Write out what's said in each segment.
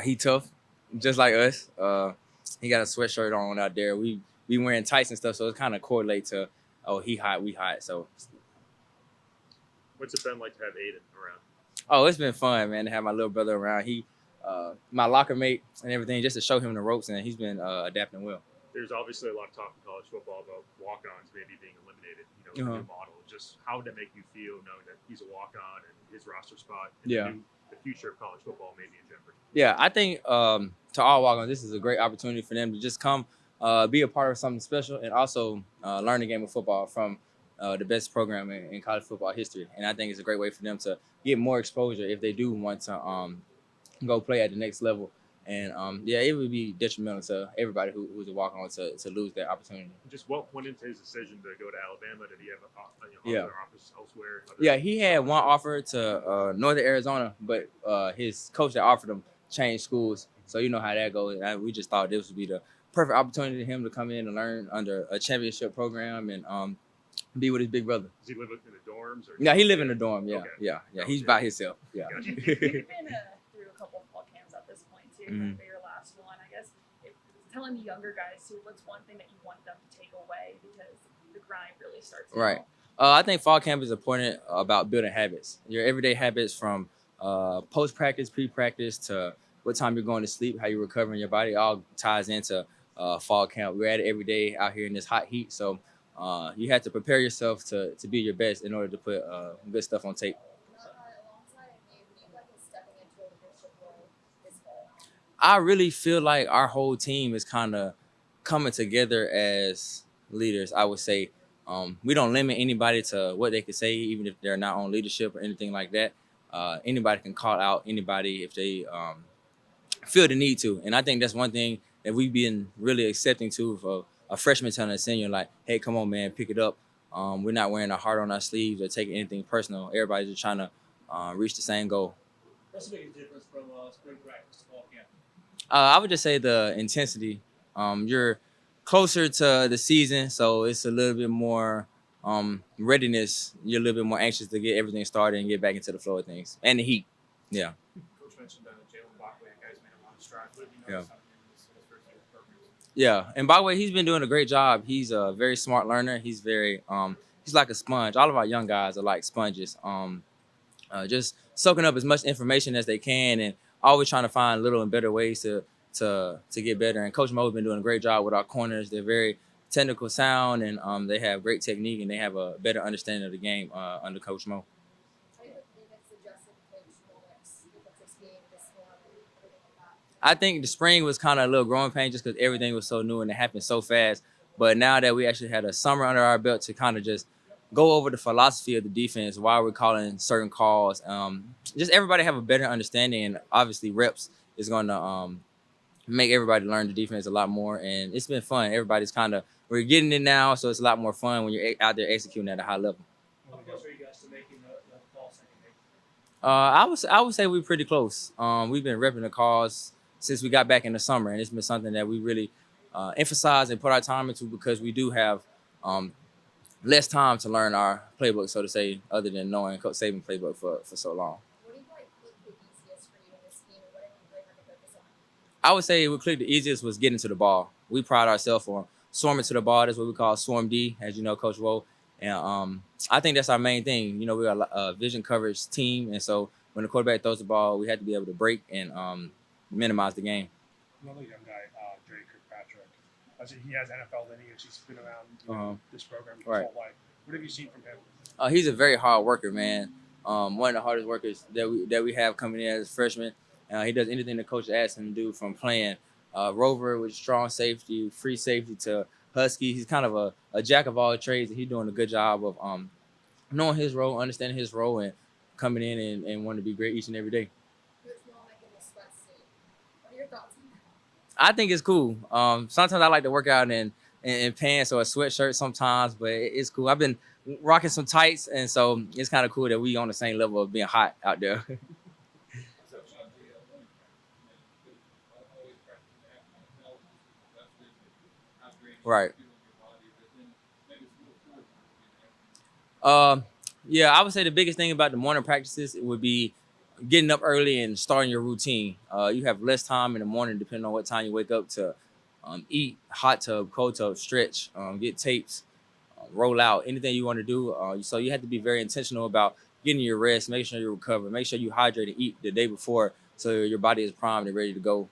He tough, just like us. He got a sweatshirt on out there. We wearing tights and stuff, so it kind of correlate to, oh, he hot, we hot. So What's it been like to have Aiden around? oh, it's been fun, man, to have my little brother around. He my locker mate and everything, just to show him the ropes, and he's been adapting well. There's obviously a lot of talk in college football about walk-ons maybe being eliminated. The new model. Just how did it make you feel knowing that he's a walk-on and his roster spot and Yeah. the future of college football may be in jeopardy? Yeah, I think to all walk-ons, this is a great opportunity for them to just come, be a part of something special, and also learn the game of football from the best program in college football history. And I think it's a great way for them to get more exposure if they do want to go play at the next level. And yeah, it would be detrimental to everybody who's a walk-on to lose that opportunity. Just what went into his decision to go to Alabama? Did he have Yeah. other offers elsewhere? Yeah, he had one offer to Northern Arizona, but his coach that offered him changed schools. So you know how that goes. We just thought this would be the perfect opportunity for him to come in and learn under a championship program and be with his big brother. Does he live in the dorms? Or Yeah, he live in the dorm. Yeah, Okay. yeah. He's by himself. Yeah. Gotcha. You've been through a couple of fall camps at this point too. Mhm. For your last one, I guess. Telling the younger guys too, what's one thing that you want them to take away because the grind really starts. Right. I think fall camp is important about building habits. Your everyday habits from post practice, pre practice to what time you're going to sleep, how you're recovering your body, all ties into fall camp. We're at it every day out here in this hot heat, so you have to prepare yourself to be your best in order to put good stuff on tape. I really feel like our whole team is kind of coming together as leaders. I would say we don't limit anybody to what they can say, even if they're not on leadership or anything like that. Anybody can call out anybody if they feel the need to, and I think that's one thing that we've been really accepting to for a freshman telling a senior, like, "Hey, come on, man, pick it up. We're not wearing our heart on our sleeves or taking anything personal. Everybody's just trying to reach the same goal." What's the biggest difference from spring practice to fall camp? I would just say the intensity. You're closer to the season, so it's a little bit more readiness. You're a little bit more anxious to get everything started and get back into the flow of things. And the heat. Yeah. Coach mentioned Jalen Bockley. You guys made a lot of strides. What have you Yeah. noticed out of him in his first year of program? Yeah. And by the way, he's been doing a great job. He's a very smart learner. He's very he's like a sponge. All of our young guys are like sponges. Just soaking up as much information as they can and always trying to find little and better ways to get better. And Coach Mo's been doing a great job with our corners. They're very technical sound and they have great technique and they have a better understanding of the game under Coach Mo. I think the spring was kind of a little growing pain just because everything was so new and it happened so fast. But now that we actually had a summer under our belt to kind of just go over the philosophy of the defense, why we're calling certain calls, just everybody have a better understanding. And obviously reps is going to make everybody learn the defense a lot more. And it's been fun. Everybody's we're getting it now, so it's a lot more fun when you're out there executing at a high level. How close are you guys to making the fall second day? I would say we're pretty close. We've been repping the calls since we got back in the summer, and it's been something that we really emphasize and put our time into because we do have less time to learn our playbook, so to say, other than knowing Coach Saban's playbook for so long. What do you like the easiest for you in this game, and what have you really had to focus on? I would say what clicked the easiest was getting to the ball. We pride ourselves on swarming to the ball. That's what we call swarm D, as you know, Coach Woe. And I think that's our main thing. You know, we're a vision coverage team, and so when the quarterback throws the ball, we have to be able to break and minimize the game. Another young guy, Drake Kirkpatrick. He has NFL lineage. He's been around this program his Right. whole life. What have you seen from him? He's a very hard worker, man. One of the hardest workers that we have coming in as a freshman. He does anything the coach asks him to do, from playing rover with strong safety, free safety to husky. He's kind of a jack of all trades, and he's doing a good job of knowing his role, understanding his role, and coming in and wanting to be great each and every day. Who's more making the sweatsuit? What are your thoughts on that? I think it's cool. Sometimes I like to work out in pants or a sweatshirt sometimes, but it's cool. I've been rocking some tights, and so it's kind of cool that we on the same level of being hot out there. Right. Yeah, I would say the biggest thing about the morning practices would be getting up early and starting your routine. You have less time in the morning, depending on what time you wake up, to eat, hot tub, cold tub, stretch, get tapes, roll out, anything you want to do. So you have to be very intentional about getting your rest, making sure you recover, make sure you hydrate and eat the day before, so your body is primed and ready to go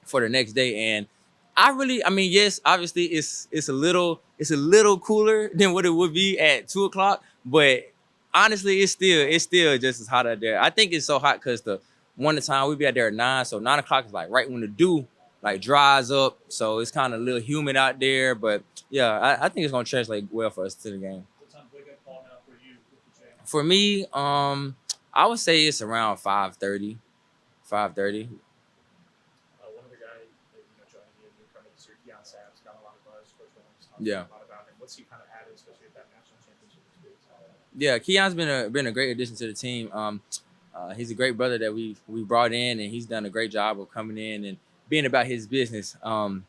for the next day. And I mean, yes, obviously it's a little cooler than what it would be at 2 o'clock, but honestly, it's still just as hot out there. I think it's so hot because the time we be out there at 9, so 9 o'clock is like right when the dew like dries up, so it's kind of a little humid out there. But yeah, I think it's gonna translate well for us to the game. What time wake up call now for you with the jam? For me, I would say it's around 5:30. 5:30. One of the guys that joining you, newcomer this year, Deion Sanders, got a lot of buzz. Coach Williams talked Yeah. a lot about him. What's he kind of added, especially at that national championship experience? Yeah, Keon's been a great addition to the team. He's a great brother that we brought in, and he's done a great job of coming in and being about his business. The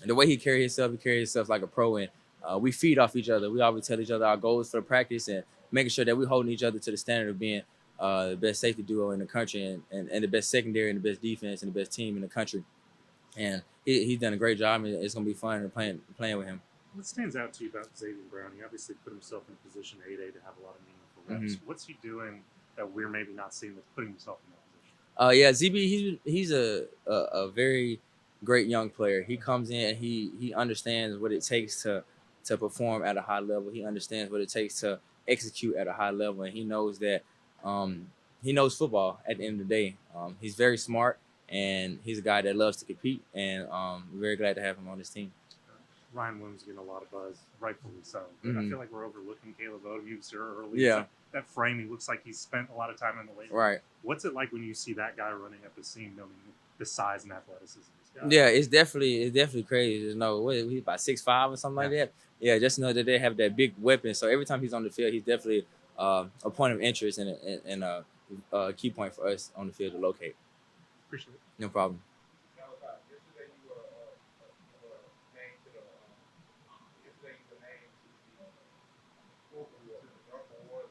way he carries himself like a pro, and we feed off each other. We always tell each other our goals for the practice, and making sure that we're holding each other to the standard of being the best safety duo in the country, and the best secondary and the best defense and the best team in the country. And he's done a great job, and it's gonna be fun playing with him. What stands out to you about Xavier Brown? He obviously put himself in a position 8A to have a lot of meaningful reps. What's he doing that we're maybe not seeing that's putting himself in that position? Yeah, ZB, he's a very great young player. He comes in and he understands what it takes to perform at a high level. He understands what it takes to execute at a high level, and he knows that he knows football at the end of the day. He's very smart, and he's a guy that loves to compete, and we're very glad to have him on this team. Ryan Williams getting a lot of buzz, rightfully so. But I feel like we're overlooking Caleb Odom. You said earlier, Yeah. that frame, he looks like he's spent a lot of time in the weight room. Right. What's it like when you see that guy running up the seam, knowing the size and athleticism of this guy? Yeah, it's definitely crazy to know he's about 6'5" or something like that. Yeah, just know that they have that big weapon. So every time he's on the field, he's definitely a point of interest and a key point for us on the field to locate. Appreciate it. No problem. Yesterday you were named to the yesterday you were named to the Award, to the Dark Award.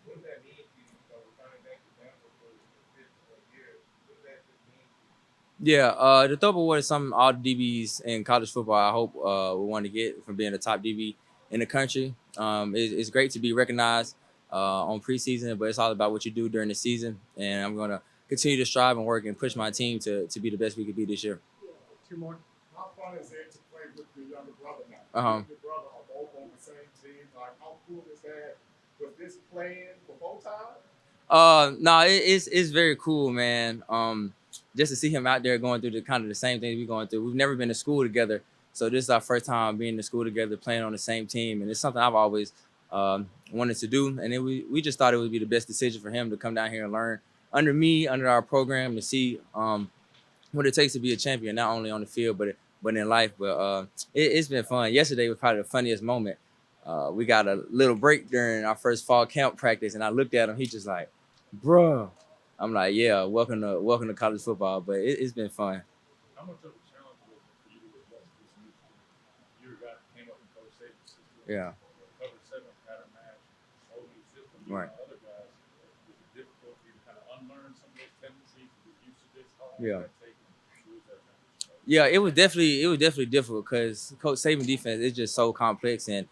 What does that mean to you? Returning back to Bama for the fifth year. What does that just mean to you? Yeah, the Thorpe Award is something all the DBs in college football, I hope, will want to get from being a top DB in the country. It's great to be recognized on preseason, but it's all about what you do during the season. And I'm going to continue to strive and work and push my team to be the best we could be this year. Two more. How fun is it to play with your younger brother now? Uh-huh. You and your brother are both on the same team. Like, how cool is that? Was this playing for both times? No, it's very cool, man. Just to see him out there going through the same things we're going through. We've never been to school together, so this is our first time being in school together, playing on the same team, and it's something I've always wanted to do. And then we just thought it would be the best decision for him to come down here and learn under me, under our program, to see what it takes to be a champion, not only on the field but in life. But it's been fun. Yesterday was probably the funniest moment. We got a little break during our first fall camp practice, and I looked at him. He just like, bruh. I'm like, yeah, welcome to college football. But it's been fun. How much of a challenge was it for you to adjust to this new system? You guys came up in coach safety system. Yeah. Cover 7 pattern match, whole new system. Right. Other guys, was it difficult for you to kind of unlearn some of those tendencies to get used to this? How long Yeah. did that take you to lose that transition? Yeah, it was definitely difficult because coach saving defense is just so complex, and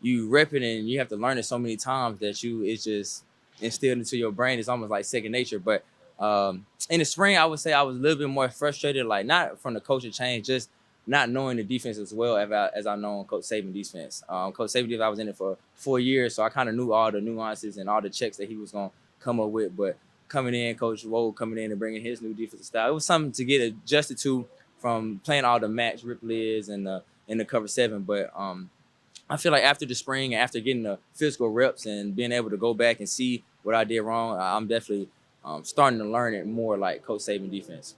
you rep it and you have to learn it so many times that it's just instilled into your brain. It's almost like second nature. But in the spring, I would say I was a little bit more frustrated, like not from the coaching change, just not knowing the defense as well as I know Coach Saban defense. Coach Saban defense, I was in it for 4 years, so I kind of knew all the nuances and all the checks that he was going to come up with. But coming in, Coach Wold coming in and bringing his new defensive style, it was something to get adjusted to from playing all the match Ripley's and in the cover 7. But I feel like after the spring, after getting the physical reps and being able to go back and see what I did wrong, I'm definitely starting to learn it more like Coach Saban defense.